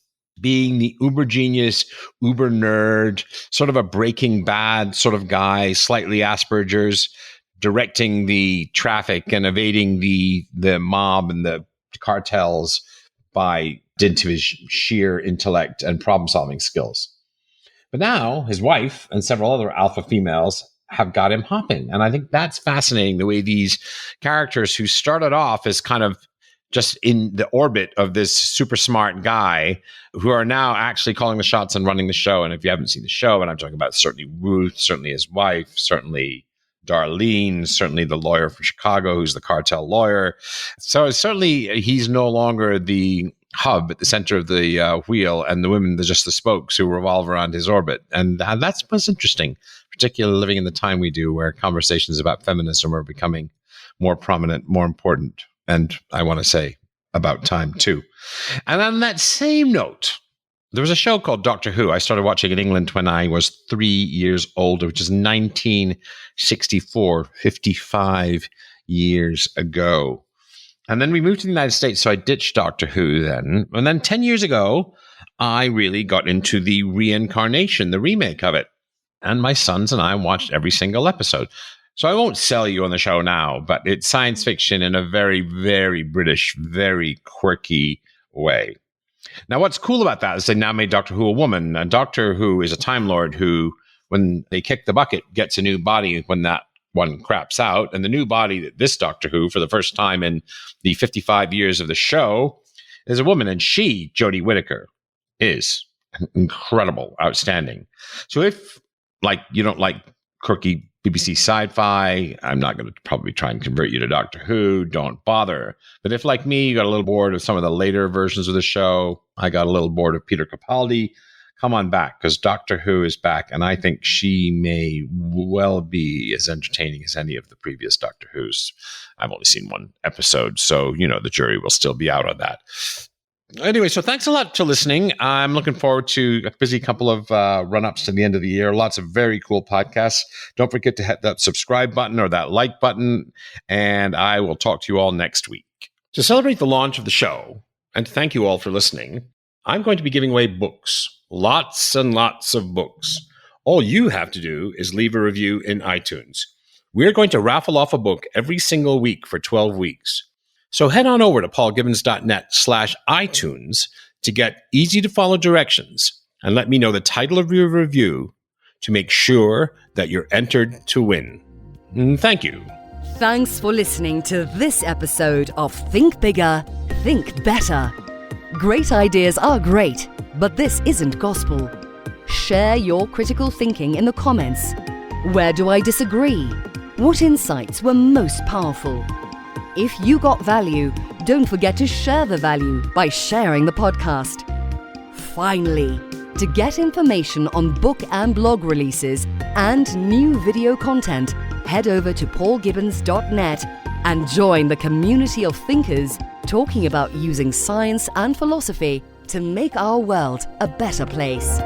being the uber genius, uber nerd, sort of a Breaking Bad sort of guy, slightly Asperger's, directing the traffic and evading the mob and the cartels by dint of his sheer intellect and problem-solving skills. But now his wife and several other alpha females have got him hopping. And I think that's fascinating, the way these characters who started off as kind of just in the orbit of this super smart guy who are now actually calling the shots and running the show. And if you haven't seen the show, and I'm talking about certainly Ruth, certainly his wife, certainly Darlene, certainly the lawyer from Chicago, who's the cartel lawyer. So certainly he's no longer the hub at the center of the wheel, and the women are just the spokes who revolve around his orbit. And that's what's interesting, particularly living in the time we do, where conversations about feminism are becoming more prominent, more important. And I want to say about time too. And on that same note, there was a show called Doctor Who. I started watching in England when I was 3 years old, which is 1964, 55 years ago. And then we moved to the United States, so I ditched Doctor Who then. And then 10 years ago, I really got into the reincarnation, the remake of it. And my sons and I watched every single episode. So I won't sell you on the show now, but it's science fiction in a very, very British, very quirky way. Now, what's cool about that is they now made Doctor Who a woman. And Doctor Who is a Time Lord who, when they kick the bucket, gets a new body when that one craps out. And the new body that this Doctor Who, for the first time in the 55 years of the show, is a woman. And she, Jodie Whittaker, is incredible, outstanding. So if, like, you don't like quirky BBC sci-fi, I'm not going to probably try and convert you to Doctor Who. Don't bother. But if, like me, you got a little bored of some of the later versions of the show, I got a little bored of Peter Capaldi, come on back, because Doctor Who is back, and I think she may well be as entertaining as any of the previous Doctor Who's. I've only seen one episode, so, the jury will still be out on that. Anyway, so thanks a lot for listening. I'm looking forward to a busy couple of run-ups to the end of the year. Lots of very cool podcasts. Don't forget to hit that subscribe button or that like button, and I will talk to you all next week. To celebrate the launch of the show, and to thank you all for listening, I'm going to be giving away books. Lots and lots of books. All you have to do is leave a review in iTunes. We're going to raffle off a book every single week for 12 weeks. So head on over to paulgibbons.net/iTunes to get easy-to-follow directions and let me know the title of your review to make sure that you're entered to win. Thank you. Thanks for listening to this episode of Think Bigger, Think Better. Great ideas are great, but this isn't gospel. Share your critical thinking in the comments. Where do I disagree? What insights were most powerful? If you got value, don't forget to share the value by sharing the podcast. Finally, to get information on book and blog releases and new video content, head over to paulgibbons.net and join the community of thinkers talking about using science and philosophy to make our world a better place.